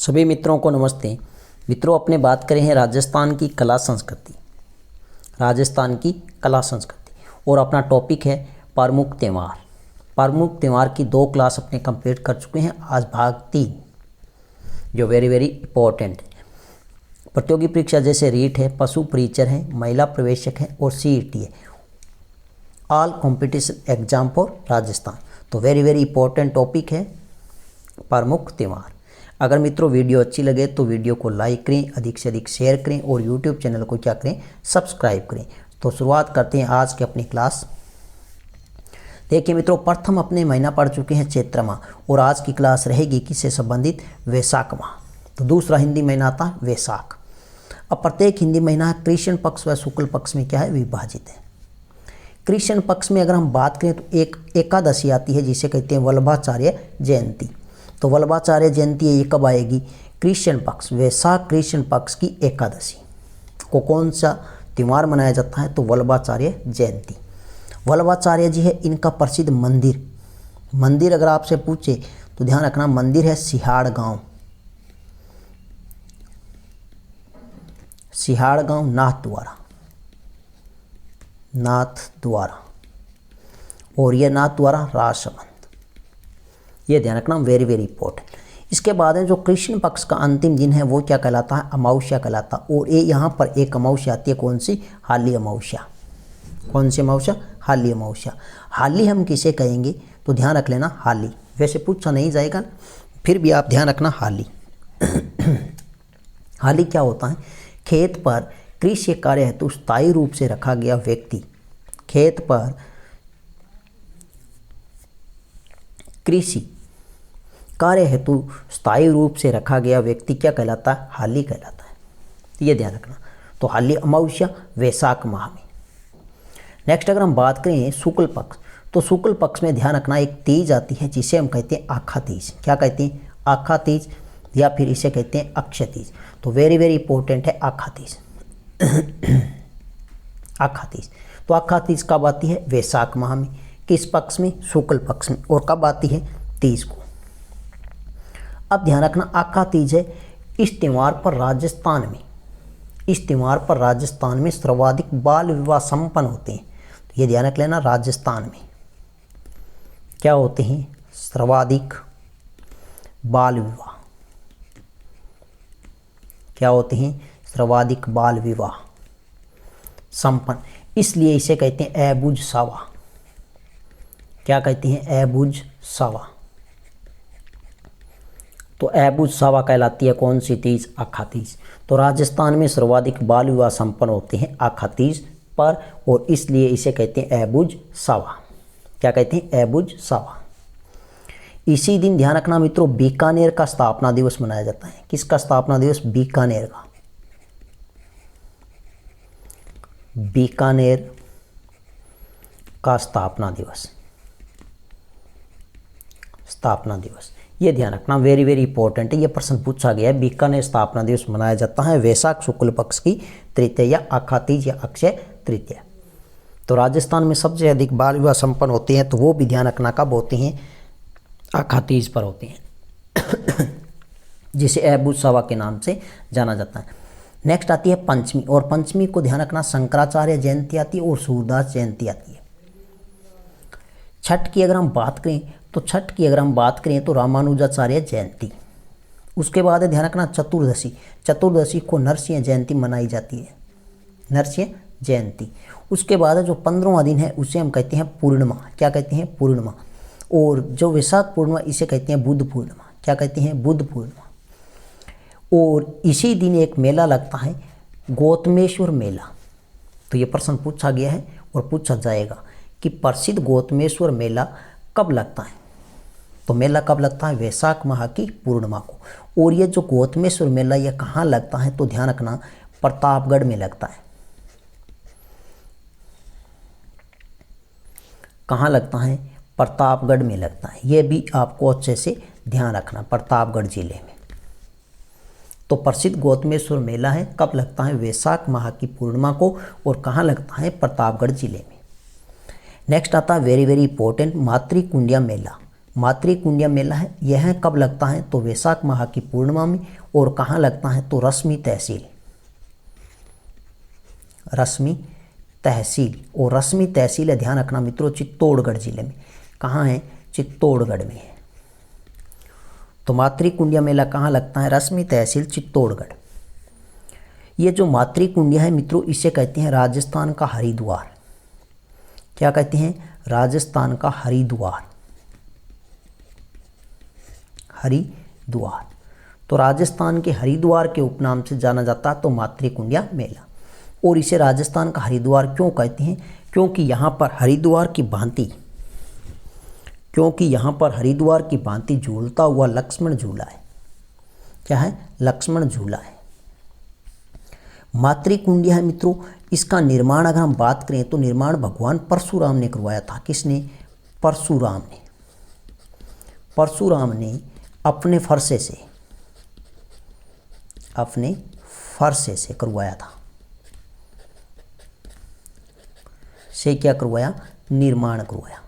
सभी मित्रों को नमस्ते। मित्रों, अपने बात करें हैं राजस्थान की कला संस्कृति। राजस्थान की कला संस्कृति और अपना टॉपिक है प्रमुख त्यौहार। प्रमुख त्यौहार की 2 क्लास अपने कंप्लीट कर चुके हैं। आज भाग 3 जो वेरी इंपॉर्टेंट है। प्रतियोगी परीक्षा जैसे रीट है, पशु परिचर है, महिला प्रवेशक है और CET है। All competition exam for Rajasthan. तो वेरी इंपॉर्टेंट टॉपिक है प्रमुख त्यौहार। अगर मित्रों वीडियो अच्छी लगे तो वीडियो को लाइक करें, अधिक से अधिक शेयर करें और यूट्यूब चैनल को क्या करें, सब्सक्राइब करें। तो शुरुआत करते हैं आज की अपनी क्लास। देखिए मित्रों, प्रथम अपने महीना पढ़ चुके हैं चैत्र माह और आज की क्लास रहेगी किससे संबंधित, वैशाख माह। तो दूसरा हिंदी महीना आता है वैशाख। अब प्रत्येक हिंदी महीना कृष्ण पक्ष व शुक्ल पक्ष में क्या है, विभाजित है। कृष्ण पक्ष में अगर हम बात करें तो एक एकादशी आती है जिसे कहते हैं वल्लभाचार्य जयंती। तो वल्लभाचार्य जयंती ये कब आएगी, कृष्ण पक्ष, वैशाख कृष्ण पक्ष की एकादशी को कौन सा त्यौहार मनाया जाता है, तो वल्लभाचार्य जयंती। वल्लभाचार्य जी है, इनका प्रसिद्ध मंदिर अगर आपसे पूछे तो ध्यान रखना, मंदिर है सिहाड़ गांव नाथ द्वारा और ये नाथ द्वारा राजसमंद। ये ध्यान रखना, वेरी इंपॉर्टेंट। इसके बाद है जो कृष्ण पक्ष का अंतिम दिन है वो क्या कहलाता है, अमावस्या कहलाता। और ये यहाँ पर एक अमावस्या आती है, कौन सी, हाली अमावस्या। कौन सी अमावस्या, हाली अमावस्या। हाली हम किसे कहेंगे, तो ध्यान रख लेना हाली। वैसे पूछा नहीं जाएगा, फिर भी आप ध्यान रखना हाली। हाली क्या होता है, खेत पर कृषि कार्य हेतु स्थायी रूप से रखा गया व्यक्ति। खेत पर कृषि कार्य हेतु स्थायी रूप से रखा गया व्यक्ति क्या कहलाता है, हाली कहलाता है। ये ध्यान रखना। तो हाली अमावस्या वैशाख माह में। नेक्स्ट अगर हम बात करें शुक्ल पक्ष, तो शुक्ल पक्ष में ध्यान रखना एक तीज आती है जिसे हम कहते हैं आखा तीज। क्या कहते हैं, आखा तीज, या फिर इसे कहते हैं अक्षय तीज। तो वेरी इंपॉर्टेंट है आखा तीज। आखा तीज, तो आखा तीज कब आती है, वैशाख माह में। किस पक्ष में, शुक्ल पक्ष में। और कब आती है, तीज को। अब ध्यान रखना, आखा तीज है, इस त्यौहार पर राजस्थान में सर्वाधिक बाल विवाह संपन्न होते हैं। तो ये ध्यान रख लेना, राजस्थान में क्या होते हैं, सर्वाधिक बाल विवाह। क्या होते हैं, सर्वाधिक बाल विवाह संपन्न। इसलिए इसे कहते हैं अबुझ सावा। क्या कहते हैं, अबुझ सावा। तो अबुझ सावा कहलाती है कौन सी तीज, आखा तीज। तो राजस्थान में सर्वाधिक बाल विवाह संपन्न होते हैं आखा तीज पर, और इसलिए इसे कहते हैं अबुझ सावा। क्या कहते हैं, अबुझ सावा। इसी दिन ध्यान रखना मित्रों, बीकानेर का स्थापना दिवस मनाया जाता है। किसका स्थापना दिवस, बीकानेर का। बीकानेर का स्थापना दिवस। ये ध्यान रखना, वेरी इंपॉर्टेंट है। ये प्रश्न पूछा गया है। बीकानेर स्थापना दिवस मनाया जाता है वैशाख शुक्ल पक्ष की तृतीया, आखा तीज या अक्षय तृतीया। तो राजस्थान में सबसे अधिक बाल विवाह संपन्न होते हैं, तो वो भी ध्यान रखना कब होते हैं, आखा तीज पर होते हैं, जिसे अबुझ सावा के नाम से जाना जाता है। नेक्स्ट आती है पंचमी, और पंचमी को ध्यान रखना, शंकराचार्य जयंती आती है और सूरदास जयंती आती है। छठ की अगर हम बात करें तो रामानुजाचार्य जयंती। उसके बाद ध्यान रखना चतुर्दशी को नरसिंह जयंती मनाई जाती है, नरसिंह जयंती। उसके बाद जो 15वां दिन है उसे हम कहते हैं पूर्णिमा। क्या कहते हैं, पूर्णिमा। और जो वैशाख पूर्णिमा इसे कहते हैं बुद्ध पूर्णिमा। क्या कहते हैं, बुद्ध पूर्णिमा। और इसी दिन एक मेला लगता है, गौतमेश्वर मेला। तो ये प्रश्न पूछा गया है और पूछा जाएगा कि प्रसिद्ध गौतमेश्वर मेला कब लगता है। तो मेला कब लगता है, वैशाख माह की पूर्णिमा को। और ये जो गौतमेश्वर मेला ये कहाँ लगता है, तो ध्यान रखना, प्रतापगढ़ में लगता है। कहाँ लगता है, प्रतापगढ़ में लगता है। ये भी आपको अच्छे से ध्यान रखना, प्रतापगढ़ जिले में। तो प्रसिद्ध गौतमेश्वर मेला है, कब लगता है, वैशाख माह की पूर्णिमा को। और कहाँ लगता है, प्रतापगढ़ जिले में। नेक्स्ट आता है वेरी इंपॉर्टेंट, मातृकुंडिया मेला। मातृकुंडिया मेला है यह कब लगता है तो वैशाख माह की पूर्णिमा में। और कहाँ लगता है तो रश्मि तहसील, रश्मि तहसील। और रश्मि तहसील है, ध्यान रखना मित्रों, चित्तौड़गढ़ जिले में। कहाँ है? चित्तौड़गढ़ में है। तो मातृकुंडिया मेला कहाँ लगता है? रश्मि तहसील, चित्तौड़गढ़। ये जो मातृकुंडिया है मित्रों, इसे कहते हैं राजस्थान का हरिद्वार। क्या कहते हैं? राजस्थान का हरिद्वार, हरिद्वार। तो राजस्थान के हरिद्वार के उपनाम से जाना जाता है तो मातृकुंडिया मेला। और इसे राजस्थान का हरिद्वार क्यों कहते हैं? क्योंकि यहाँ पर हरिद्वार की भांति, क्योंकि यहाँ पर हरिद्वार की भांति झूलता हुआ लक्ष्मण झूला है। क्या है? लक्ष्मण झूला है। मातृकुंडिया है मित्रों, इसका निर्माण अगर हम बात करें तो निर्माण भगवान परशुराम ने करवाया था। किसने? परशुराम ने। परशुराम ने अपने फरसे से, अपने फरसे से करवाया था। से क्या करवाया? निर्माण करवाया।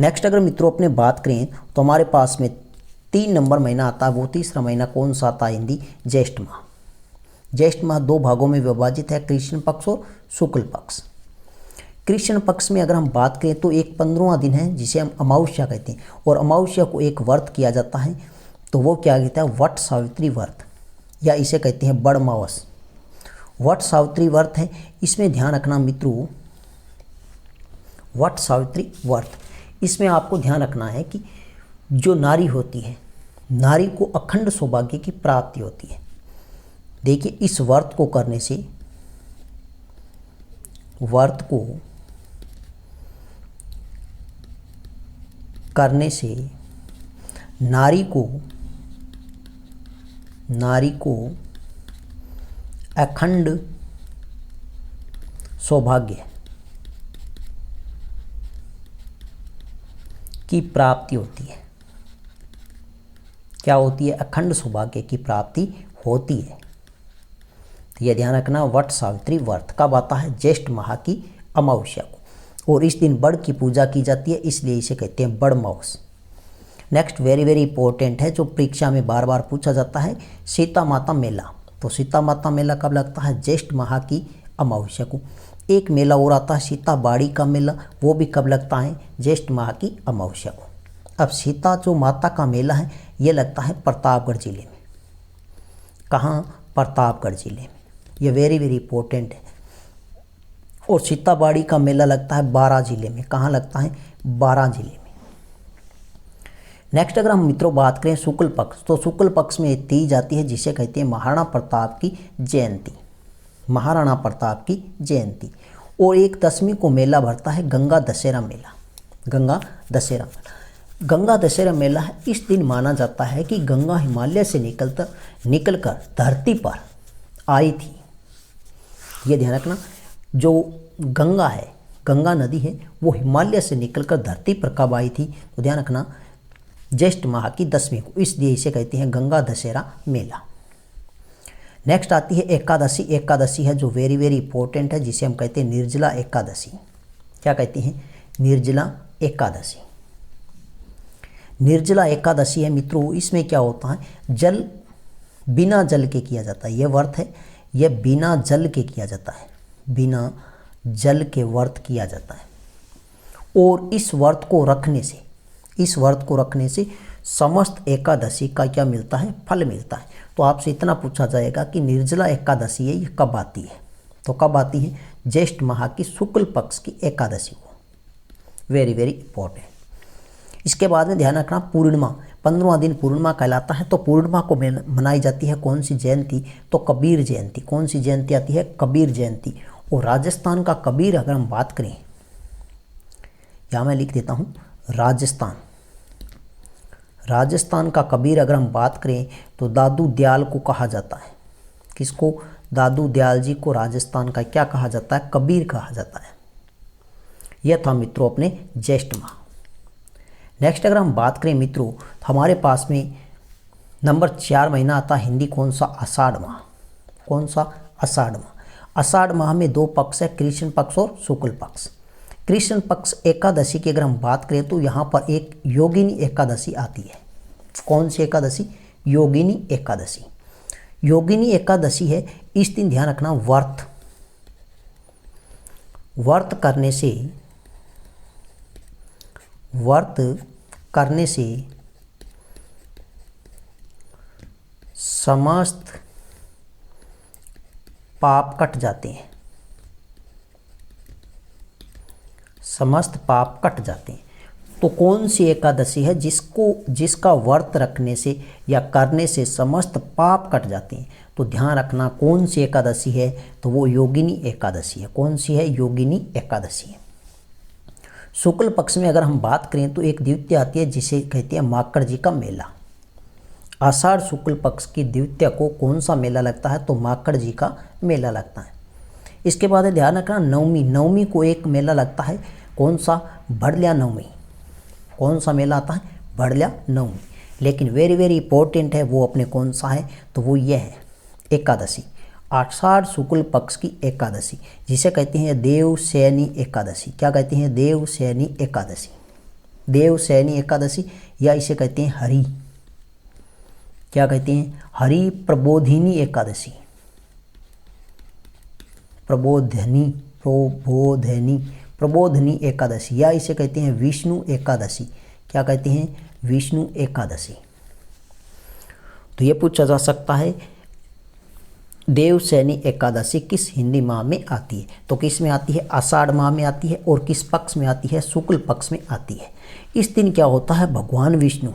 नेक्स्ट अगर मित्रों अपने बात करें तो हमारे पास में 3 नंबर महीना आता है, वो तीसरा महीना कौन सा आता है? हिंदी ज्येष्ठ माह। ज्येष्ठ माह 2 भागों में विभाजित है, कृष्ण पक्ष और शुक्ल पक्ष। कृष्ण पक्ष में अगर हम बात करें तो एक 15वां दिन है जिसे हम अमावस्या कहते हैं। और अमावस्या को एक व्रत किया जाता है, तो वो क्या कहता है? वट सावित्री व्रत, या इसे कहते हैं बड़मावस। वट सावित्री व्रत है। इसमें ध्यान रखना मित्रों, वट सावित्री व्रत, इसमें आपको ध्यान रखना है कि जो नारी होती है, नारी को अखंड सौभाग्य की प्राप्ति होती है। देखिए, इस व्रत को करने से, व्रत को करने से नारी को अखंड सौभाग्य की प्राप्ति होती है। क्या होती है? अखंड सौभाग्य की प्राप्ति होती है। तो यह ध्यान रखना, वट सावित्री व्रत कब आता है? ज्येष्ठ माह की अमावस्या को। और इस दिन बड़ की पूजा की जाती है, इसलिए इसे कहते हैं बड़मावस। नेक्स्ट वेरी वेरी इंपॉर्टेंट है, जो परीक्षा में बार बार पूछा जाता है, सीता माता मेला। तो सीता माता मेला कब लगता है? ज्येष्ठ माह की अमावस्या को। एक मेला और आता है सीता बाड़ी का मेला, वो भी कब लगता है? ज्येष्ठ माह की अमावस्या को। अब सीता जो माता का मेला है ये लगता है प्रतापगढ़ जिले में। कहाँ? प्रतापगढ़ जिले में। ये वेरी वेरी इंपॉर्टेंट है। और सीताबाड़ी का मेला लगता है बारां जिले में। कहाँ लगता है? बारां जिले में। नेक्स्ट अगर हम मित्रों बात करें शुक्ल पक्ष, तो शुक्ल पक्ष में तीज आती है जिसे कहते हैं महाराणा प्रताप की जयंती, महाराणा प्रताप की जयंती। और एक 10वीं को मेला भरता है गंगा दशहरा मेला, गंगा दशहरा मेला। गंगा दशहरा मेला है, इस दिन माना जाता है कि गंगा हिमालय से निकलकर धरती पर आई थी। ये ध्यान रखना, जो गंगा है, गंगा नदी है, वो हिमालय से निकलकर धरती पर कब आई थी? तो ध्यान रखना, ज्येष्ठ माह की 10वीं को, इसलिए इसे कहते हैं गंगा दशहरा मेला। नेक्स्ट आती है एकादशी। एकादशी है जो वेरी वेरी इंपॉर्टेंट है, जिसे हम कहते हैं निर्जला एकादशी। क्या कहते हैं? निर्जला एकादशी। निर्जला एकादशी है मित्रों, इसमें क्या होता है? जल बिना जल के किया जाता है। यह व्रत है, यह बिना जल के किया जाता है, बिना जल के व्रत किया जाता है। और इस व्रत को रखने से, इस व्रत को रखने से समस्त एकादशी का क्या मिलता है? फल मिलता है। तो आपसे इतना पूछा जाएगा कि निर्जला एकादशी है, ये कब आती है? तो कब आती है? ज्येष्ठ माह की शुक्ल पक्ष की एकादशी को। Very very important. इसके बाद में ध्यान रखना पूर्णिमा, 15वां दिन पूर्णिमा कहलाता है। तो पूर्णिमा को मनाई जाती है कौन सी जयंती? तो कबीर जयंती। कौन सी जयंती आती है? कबीर जयंती। और राजस्थान का कबीर अगर हम बात करें, यहाँ मैं लिख देता हूँ राजस्थान, राजस्थान का कबीर अगर हम बात करें तो दादू दयाल को कहा जाता है। किसको? दादू दयाल जी को राजस्थान का क्या कहा जाता है? कबीर कहा जाता है। यह था मित्रों अपने ज्येष्ठ माह। नेक्स्ट अगर हम बात करें मित्रों, तो हमारे पास में नंबर 4 महीना आता है हिंदी कौन सा? आषाढ़ माह। कौन सा? आषाढ़ माह। आषाढ़ माह में 2 पक्ष है, कृष्ण पक्ष और शुक्ल पक्ष। कृष्ण पक्ष एकादशी की अगर हम बात करें तो यहाँ पर एक योगिनी एकादशी आती है। कौन सी एकादशी? योगिनी एकादशी। योगिनी एकादशी है, इस दिन ध्यान रखना व्रत करने से समस्त पाप कट जाते हैं। समस्त पाप कट जाते हैं। तो कौन सी एकादशी है जिसका व्रत रखने से या करने से समस्त पाप कट जाते हैं? तो ध्यान रखना कौन सी एकादशी है, तो वो योगिनी एकादशी है। कौन सी है? योगिनी एकादशी है। शुक्ल पक्ष में अगर हम बात करें तो एक द्वितीया आती है जिसे कहते हैं माकड़ जी का मेला। आषाढ़ शुक्ल पक्ष की द्वितीया को कौन सा मेला लगता है? तो माकड़ जी का मेला लगता है। इसके बाद ध्यान रखना नवमी को एक मेला लगता है। कौन सा? बड़ल्या नवमी। कौन सा मेला आता है? बड़ल्या नवमी। लेकिन वेरी वेरी इंपॉर्टेंट है वो अपने कौन सा है, तो वो ये है एकादशी, आषाढ़ शुक्ल पक्ष की एकादशी, जिसे कहते हैं देवशयनी एकादशी। क्या कहते हैं? देवशयनी एकादशी। देवशयनी एकादशी या इसे कहते हैं हरि, क्या कहते हैं? हरि प्रबोधिनी एकादशी। प्रबोधनी एकादशी या इसे कहते हैं विष्णु एकादशी। क्या कहते हैं? विष्णु एकादशी। तो ये पूछा जा सकता है देवशयनी एकादशी किस हिंदी माह में आती है? तो किस में आती है? आषाढ़ माह में आती है। और किस पक्ष में आती है? शुक्ल पक्ष में आती है। इस दिन क्या होता है? भगवान विष्णु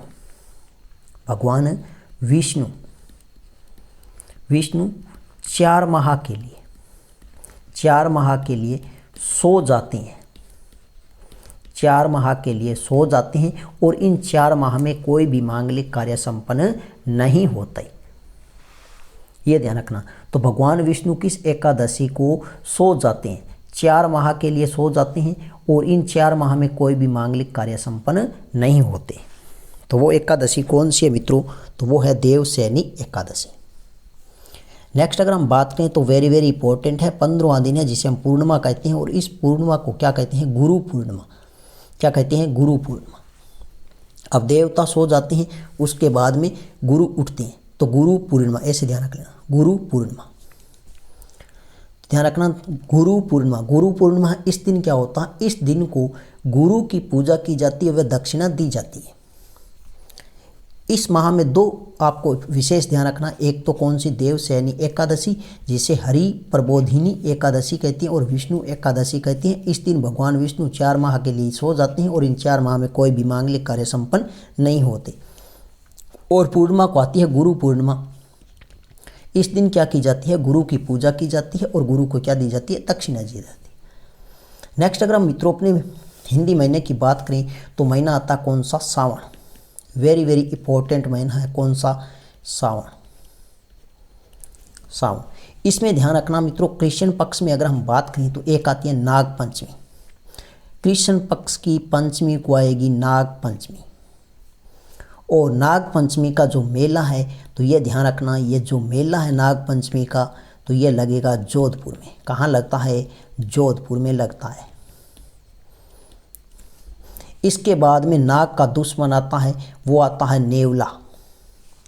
4 माह के लिए सो जाते हैं। 4 माह के लिए सो जाते हैं और इन 4 माह में कोई भी मांगलिक कार्य संपन्न नहीं होते। ये ध्यान रखना। तो भगवान विष्णु किस एकादशी को सो जाते हैं? 4 माह के लिए सो जाते हैं और इन 4 माह में कोई भी मांगलिक कार्य संपन्न नहीं होते। तो वो एकादशी कौन सी है मित्रों? तो वो है देवशयनी एकादशी। नेक्स्ट अगर हम बात करें तो वेरी वेरी इंपॉर्टेंट है, 15वां दिन है जिसे हम पूर्णिमा कहते हैं। और इस पूर्णिमा को क्या कहते हैं? गुरु पूर्णिमा। क्या कहते हैं? गुरु पूर्णिमा। अब देवता सो जाते हैं, उसके बाद में गुरु उठते हैं, तो गुरु पूर्णिमा, ऐसे ध्यान रख लेना, गुरु पूर्णिमा। ध्यान रखना गुरु पूर्णिमा इस दिन क्या होता है? इस दिन को गुरु की पूजा की जाती है व दक्षिणा दी जाती है। इस माह में 2 आपको विशेष ध्यान रखना, एक तो कौन सी? देवशयनी एकादशी जिसे हरि प्रबोधिनी एकादशी कहती हैं और विष्णु एकादशी कहती हैं। इस दिन भगवान विष्णु 4 माह के लिए सो जाते हैं और इन 4 माह में कोई भी मांगलिक कार्य संपन्न नहीं होते। और पूर्णिमा को आती है गुरु पूर्णिमा। इस दिन क्या की जाती है? गुरु की पूजा की जाती है और गुरु को क्या दी जाती है? दक्षिणा दी जाती है। नेक्स्ट अगर हम मित्रों अपने हिंदी महीने की बात करें तो महीना आता कौन सा? सावन। वेरी वेरी इंपॉर्टेंट महीना है। कौन सा? सावन। इसमें ध्यान रखना मित्रों, कृष्ण पक्ष में अगर हम बात करें तो एक आती है नाग पंचमी। कृष्ण पक्ष की पंचमी को आएगी नाग पंचमी। और नाग पंचमी का जो मेला है तो ये ध्यान रखना, ये जो मेला है नाग पंचमी का तो ये लगेगा जोधपुर में। कहाँ लगता है? जोधपुर में लगता है। इसके बाद में नाग का दुश्मन आता है, वो आता है नेवला।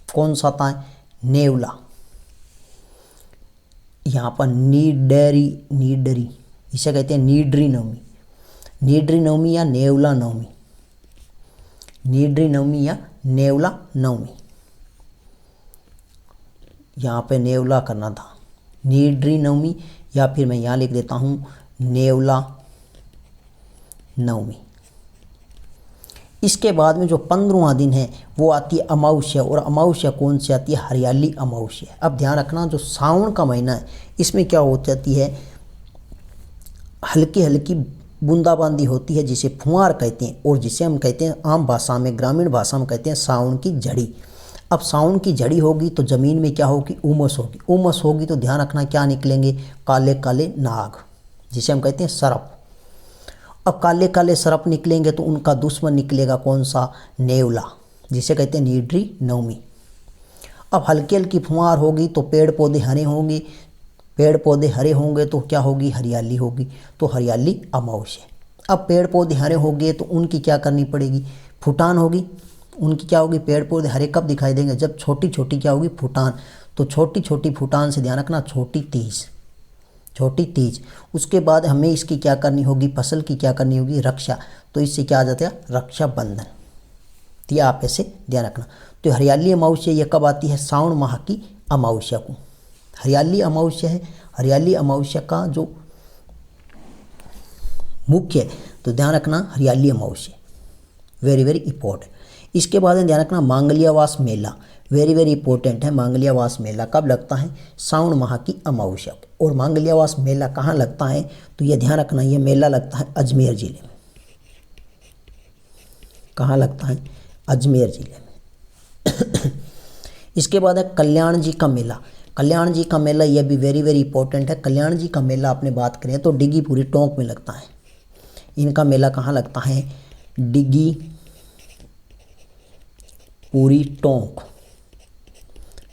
कौन सा आता है? नेवला। यहाँ पर नीडरी इसे कहते हैं नीडरी नवमी या नेवला नवमी। नीडरी नवमी या नेवला नवमी, यहाँ पे नेवला करना था, नीडरी नवमी, या फिर मैं यहाँ लिख देता हूँ नेवला नवमी। इसके बाद में जो 15वां दिन है वो आती है अमावस्या। और अमावस्या कौन सी आती है? हरियाली अमावस्या। अब ध्यान रखना जो सावन का महीना है इसमें क्या हो जाती है? हल्की हल्की बूंदाबांदी होती है जिसे फुहार कहते हैं और जिसे हम कहते हैं आम भाषा में, ग्रामीण भाषा में कहते हैं सावन की झड़ी। अब सावन की झड़ी होगी तो ज़मीन में क्या होगी? उमस होगी। उमस होगी तो ध्यान रखना क्या निकलेंगे? काले काले नाग, जिसे हम कहते हैं सर्प। अब काले काले सर्प निकलेंगे तो उनका दुश्मन निकलेगा कौन सा? नेवला, जिसे कहते हैं नीडरी नवमी। अब हल्की हल्की फुहार होगी तो पेड़ पौधे हरे होंगे, पेड़ पौधे हरे होंगे तो क्या होगी? हरियाली होगी, तो हरियाली अमावस्या। अब पेड़ पौधे हरे हो गए तो उनकी क्या करनी पड़ेगी, फुटान होगी। उनकी क्या होगी, पेड़ पौधे हरे कब दिखाई देंगे, जब छोटी छोटी क्या होगी, फुटान। तो छोटी छोटी फुटान से ध्यान रखना, छोटी तीज, छोटी तीज। उसके बाद हमें इसकी क्या करनी होगी, फसल की क्या करनी होगी, रक्षा। तो इससे क्या आ जाता है, रक्षाबंधन। तो ये आप ऐसे ध्यान रखना। तो हरियाली अमावस्या ये कब आती है, सावन माह की अमावस्या को हरियाली अमावस्या है। हरियाली अमावस्या का जो मुख्य है, तो ध्यान रखना हरियाली अमावस्या, वेरी वेरी इंपॉर्टेंट। इसके बाद में ध्यान रखना मांगलियावास मेला, वेरी वेरी इंपॉर्टेंट है। मांगलियावास मेला कब लगता है, सावन माह की अमावस्या को। और मांगलियावास मेला कहाँ लगता है, तो ये ध्यान रखना, ये मेला लगता है अजमेर जिले में। कहाँ लगता है, अजमेर जिले में। इसके बाद है कल्याण जी का मेला। कल्याण जी का मेला यह भी वेरी वेरी इंपॉर्टेंट है। कल्याण जी का मेला आपने बात करें तो डिगी पूरी टोंक में लगता है। इनका मेला कहाँ लगता है, डिगी पूरी टोंक,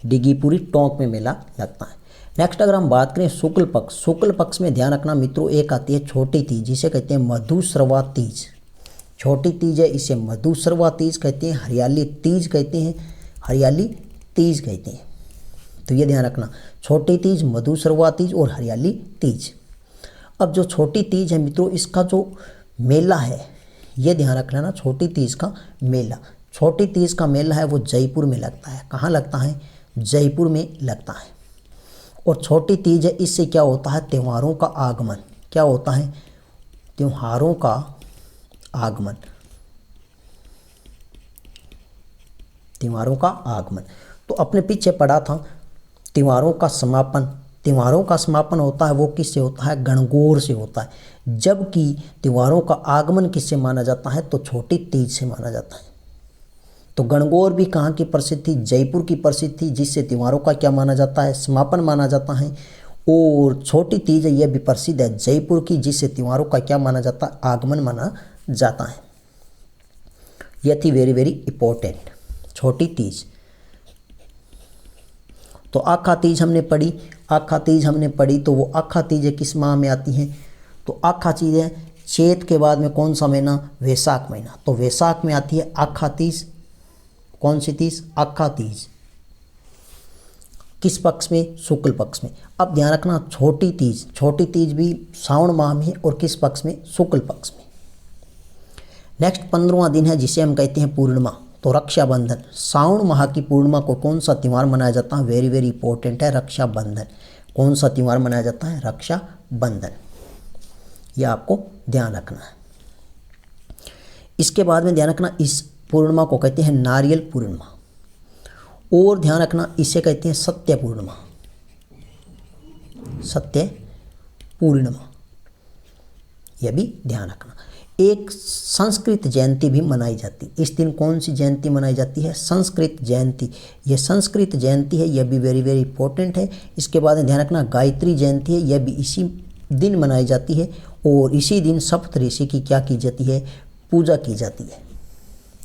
डिगी पूरी टोंक में मेला लगता है। नेक्स्ट अगर हम बात करें शुक्ल पक्ष, शुक्ल पक्ष में ध्यान रखना मित्रों, एक आती है छोटी तीज, जिसे कहते हैं मधुश्रवा तीज। छोटी तीज है, इसे मधुश्रवा तीज कहते हैं, हरियाली तीज कहते हैं, हरियाली तीज कहते हैं। तो ये ध्यान रखना, छोटी तीज, मधुश्रवा तीज और हरियाली तीज। अब जो छोटी तीज है मित्रों, इसका जो मेला है, ये ध्यान रखना ना, छोटी तीज का मेला, छोटी तीज का मेला है वो जयपुर में लगता है। कहाँ लगता है, जयपुर में लगता है। और छोटी तीज है, इससे क्या होता है, त्योहारों का आगमन। क्या होता है, त्योहारों का आगमन, त्योहारों का आगमन। तो अपने पीछे पढ़ा था त्योहारों का समापन। त्योहारों का समापन होता है वो किससे होता है, गणगौर से होता है। जबकि त्योहारों का आगमन किससे माना जाता है, तो छोटी तीज से माना जाता है। तो गणगौर भी कहाँ की प्रसिद्ध थी, जयपुर की प्रसिद्ध थी, जिससे त्योहारों का क्या माना जाता है, समापन माना जाता है। और छोटी तीज यह भी प्रसिद्ध है जयपुर की, जिससे त्योहारों का क्या माना जाता है, आगमन माना जाता है। यह थी वेरी वेरी इंपॉर्टेंट छोटी तीज। तो आखा तीज हमने पढ़ी, आखा तीज हमने पढ़ी, तो वो आखा तीज किस माह में आती हैं, तो आखा तीज है चैत के बाद में कौन सा महीना, वैशाख महीना। तो वैशाख में आती है आखा तीज। कौन सी तीज, आखा तीज। किस पक्ष में, शुक्ल पक्ष में। अब ध्यान रखना छोटी तीज, छोटी तीज भी सावन माह में और किस पक्ष में, शुक्ल पक्ष में। नेक्स्ट 15वां दिन है जिसे हम कहते हैं पूर्णिमा। तो रक्षाबंधन, सावन माह की पूर्णिमा को कौन सा त्यौहार मनाया जाता है, वेरी वेरी इंपॉर्टेंट है, रक्षाबंधन। कौन सा त्यौहार मनाया जाता है, रक्षाबंधन। यह आपको ध्यान रखना है। इसके बाद में ध्यान रखना इस पूर्णिमा को कहते हैं नारियल पूर्णिमा। और ध्यान रखना इसे कहते हैं सत्य पूर्णिमा, सत्य पूर्णिमा। यह भी ध्यान रखना। एक संस्कृत जयंती भी मनाई जाती है। इस दिन कौन सी जयंती मनाई जाती है, संस्कृत जयंती। यह संस्कृत जयंती है, यह भी वेरी वेरी इंपॉर्टेंट है। इसके बाद ध्यान रखना गायत्री जयंती है, यह भी इसी दिन मनाई जाती है। और इसी दिन सप्त ऋषि की क्या की जाती है, पूजा की जाती है।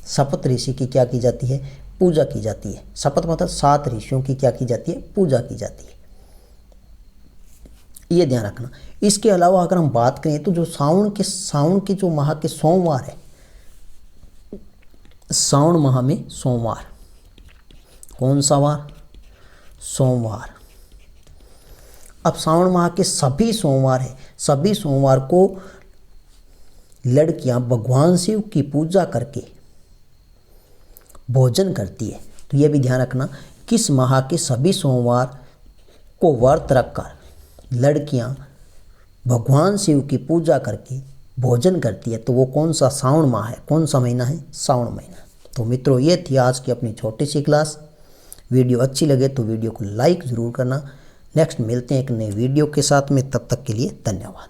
सप्त ऋषि की क्या की जाती है, पूजा की जाती है। शपथ मतलब 7 ऋषियों की क्या की जाती है, पूजा की जाती है। ये ध्यान रखना। इसके अलावा अगर हम बात करें तो जो सावन के जो माह के सोमवार है, सावन माह में सोमवार, कौन सा वार, सोमवार। अब सावन माह के सभी सोमवार है, सभी सोमवार को लड़कियां भगवान शिव की पूजा करके भोजन करती है। तो यह भी ध्यान रखना किस माह के सभी सोमवार को व्रत रखकर लड़कियां भगवान शिव की पूजा करके भोजन करती है। तो वो कौन सा सावन माह है, कौन सा महीना है, सावन महीना। तो मित्रों ये थी आज की अपनी छोटी सी क्लास। वीडियो अच्छी लगे तो वीडियो को लाइक ज़रूर करना। नेक्स्ट मिलते हैं एक नए वीडियो के साथ में, तब तक के लिए धन्यवाद।